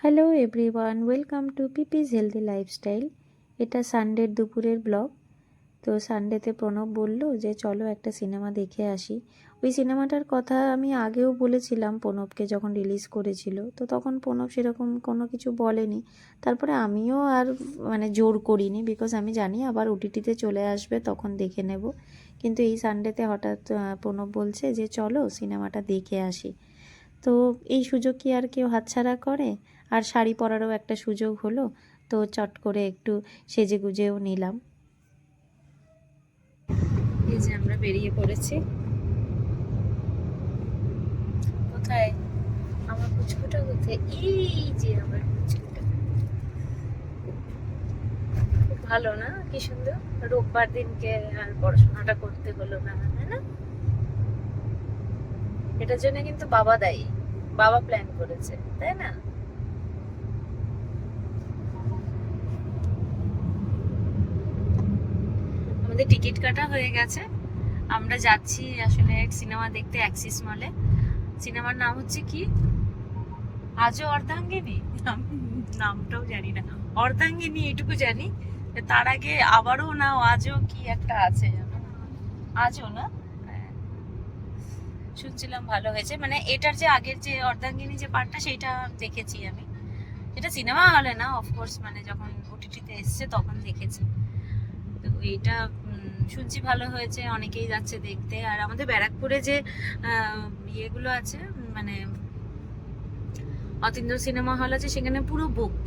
Hello everyone, welcome to পিপিস healthy lifestyle. এটা সানডের দুপুরের blog. তো সানডেতে প্রণব বলল যে চলো একটা সিনেমা দেখে আসি। ওই সিনেমাটার কথা আমি আগেও বলেছিলাম প্রণবকে, যখন রিলিজ করেছিল। তো তখন প্রণব সেরকম কোনো কিছু বলেনি। তারপরে আমিও আর জোর করিনি, বিকজ আমি জানি আবার ওটিটিতে চলে আসবে, তখন দেখে নেব। কিন্তু এই সানডেতে হঠাৎ প্রণব বলছে যে চলো সিনেমাটা দেখে আসি। তো এই সুযোগ কি আর কেউ হাতছাড়া করে? আর শাড়ি পরারও একটা সুযোগ হলো, তো চট করে একটু সেজে গুজেও নিলাম। এই যে আমরা বেরিয়ে পড়েছি। কোথায় আমার পুচকুটা? কোথায়? এই যে আমার পুচকুটা। খুব ভালো না? কি সুন্দর। রোববার দিনকে আর পড়াশোনাটা করতে হলো না, তাই না? এটার জন্য কিন্তু বাবা দায়ী। বাবা প্ল্যান করেছে, তাই না? আমাদের টিকিট কাটা হয়ে গেছে। আমরা যাচ্ছি আসলে সিনেমা দেখতে অ্যাক্সিস মলে। সিনেমার নাম হচ্ছে কি, আজও অর্ধাঙ্গিনী। নামটাও জানি না, অর্ধাঙ্গিনী এটুকু জানি। তার আগে আবারও না আজও কি একটা আছে, আজও না। হ্যাঁ, শুনছিলাম ভালো হয়েছে। এটার যে আগের যে অর্ধাঙ্গিনী যে পার্টটা, সেটা দেখেছি আমি। এটা সিনেমা হলে না, অফকোর্স, যখন ওটিটিতে এসছে তখন দেখেছি। তো এইটা শুনছি ভালো হয়েছে, অনেকেই যাচ্ছে দেখতে। আর আমাদের ব্যারাকপুরে যে ইয়েগুলো আছে, মানে অতীন্দ্র সিনেমা হল আছে, সেখানে পুরো বুকড।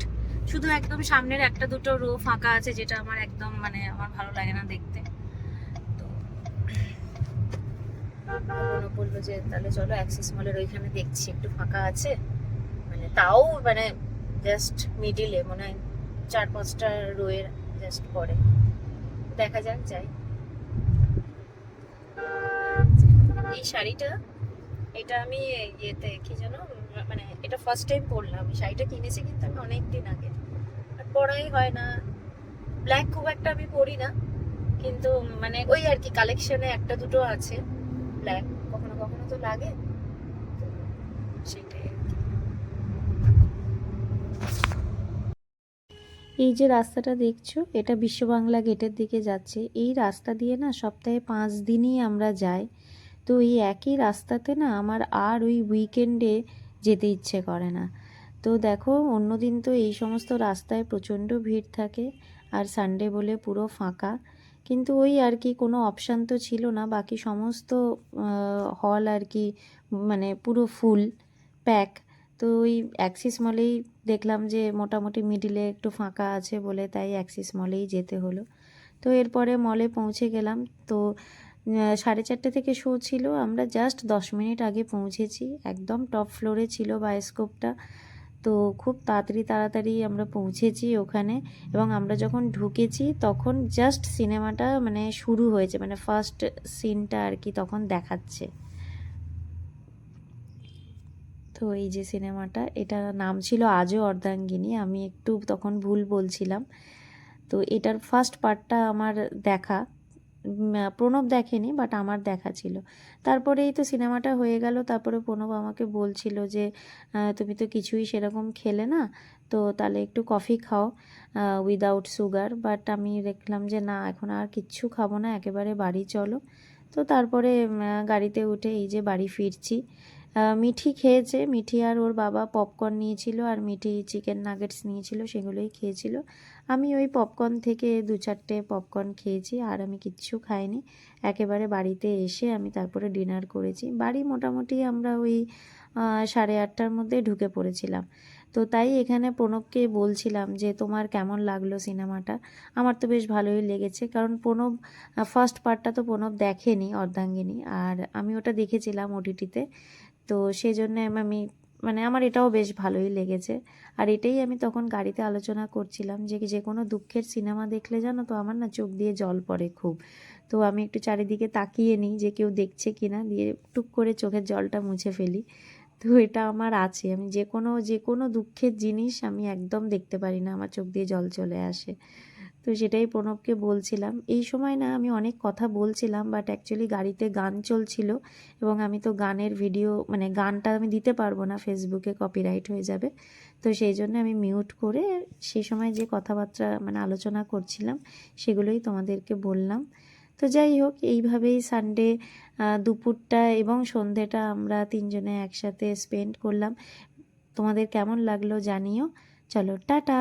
শুধু একদম সামনের একটা দুটো রো ফাঁকা আছে, যেটা আমার একদম আমার ভালো লাগে না দেখতে। তো মনে পড়লো যে তাহলে চলো অ্যাক্সিস মলের ওইখানে দেখছি, একটু ফাঁকা আছে। তাও জাস্ট মিডিলে, মনে হয় 4-5টা রোয়ের জাস্ট পরে। দেখা যাক, যাই। এই শাড়িটা, এটা আমি ইয়েতে কি যেন, এটা ফার্স্ট টাইম পরলাম। এই শাড়িটা কিনেছি কিন্তু আমি অনেক দিন আগে, আর পরাই হয় না। ব্ল্যাক খুব একটা আমি পরি না, কিন্তু ওই আর কি কালেকশনে একটা দুটো আছে ব্ল্যাক, কখনো কখনো তো লাগে, তো সেটাই আর কি। এই যে রাস্তাটা দেখছো, এটা বিশ্ব বাংলা গেটের দিকে যাচ্ছে। এই রাস্তা দিয়ে না সপ্তাহে 5 দিনই আমরা যাই। তো এই একই রাস্তাতে না আমার আর ওই উইকেন্ডে যেতে ইচ্ছে করে না। তো দেখো, অন্যদিন তো এই সমস্ত রাস্তায় প্রচণ্ড ভিড় থাকে, আর সানডে বলে পুরো ফাঁকা। কিন্তু ওই আর কি কোনো অপশান তো ছিল না, বাকি সমস্ত হল আর কি পুরো ফুল প্যাক। তো ওই অ্যাক্সিস মলেই দেখলাম যে মোটামুটি মিডিলে একটু ফাঁকা আছে বলে, তাই অ্যাক্সিস মলেই যেতে হলো। তো এরপরে মলে পৌঁছে গেলাম। তো 4:30 থেকে শো ছিল, আমরা জাস্ট 10 মিনিট আগে পৌঁছেছি। একদম টপ ফ্লোরে ছিল বায়োস্কোপটা। তো খুব তাড়াতাড়ি আমরা পৌঁছেছি ওখানে। এবং আমরা যখন ঢুকেছি তখন জাস্ট সিনেমাটা শুরু হয়েছে, ফার্স্ট সিনটা আর কি তখন দেখাচ্ছে। তো এই যে সিনেমাটা, এটার নাম ছিল আজও অর্ধাঙ্গিনী। আমি একটু তখন ভুল বলছিলাম। তো এটার ফার্স্ট পার্টটা আমার দেখা, প্রণব দেখেনি, বাট আমার দেখা ছিল। তারপরেই তো সিনেমাটা হয়ে গেল। তারপরে প্রণব আমাকে বলছিল যে তুমি তো কিছুই সেরকম খেলে না, তো তাহলে একটু কফি খাও উইদাউট সুগার। বাট আমি দেখলাম যে না, এখন আর কিচ্ছু খাবো না, একেবারে বাড়ি চলো। তো তারপরে গাড়িতে উঠে এই যে বাড়ি ফিরছি। মিঠি খেয়েছে, মিঠি আর ওর বাবা পপকর্ন নিয়েছিল, আর মিঠি চিকেন নাগেটস নিয়েছিল, সেগুলোই খেয়েছিল। আমি ওই পপকর্ন থেকে 2-4টে পপকর্ন খেয়েছি, আর আমি কিচ্ছু খাইনি। একেবারে বাড়িতে এসে আমি তারপরে ডিনার করেছি। বাড়ি মোটামুটি আমরা ওই 8:30টার মধ্যে ঢুকে পড়েছিলাম। তো তাই এখানে প্রণবকে বলছিলাম যে তোমার কেমন লাগলো সিনেমাটা। আমার তো বেশ ভালোই লেগেছে, কারণ প্রণব ফার্স্ট পার্টটা তো প্রণব দেখেনি, অর্ধাঙ্গিনী, আর আমি ওটা দেখেছিলাম ওটিটিতে। তো সেই জন্য আমি আমার এটাও বেশ ভালোই লেগেছে। আর এটাই আমি তখন গাড়িতে আলোচনা করছিলাম যে যে কোনো দুঃখের সিনেমা দেখলে জানো তো আমার না চোখ দিয়ে জল পড়ে খুব। তো আমি একটু চারিদিকে তাকিয়ে নিই যে কেউ দেখছে কিনা, দিয়ে টুক করে চোখের জলটা মুছে ফেলি। তো এটা আমার আছে, আমি যে কোনো দুঃখের জিনিস আমি একদম দেখতে পারি না, আমার চোখ দিয়ে জল চলে আসে। তো তো সেটাই প্রণবকে বলছিলাম। এই সময় না আমি অনেক কথা বলছিলাম, বাট অ্যাকচুয়ালি গাড়িতে গান চলছিল এবং আমি তো গানের ভিডিও মানে গানটা আমি দিতে পারবো না, ফেসবুকে কপিরাইট হয়ে যাবে। তো সেই জন্য আমি মিউট করে সেই সময় যে কথাবার্তা মানে আলোচনা করছিলাম সেগুলোই তোমাদেরকে বললাম। তো যাই হোক, এইভাবেই সানডে দুপুরটা এবং সন্ধেটা আমরা তিনজনে একসাথে স্পেন্ড করলাম। তোমাদের কেমন লাগলো জানিও। চলো টাটা।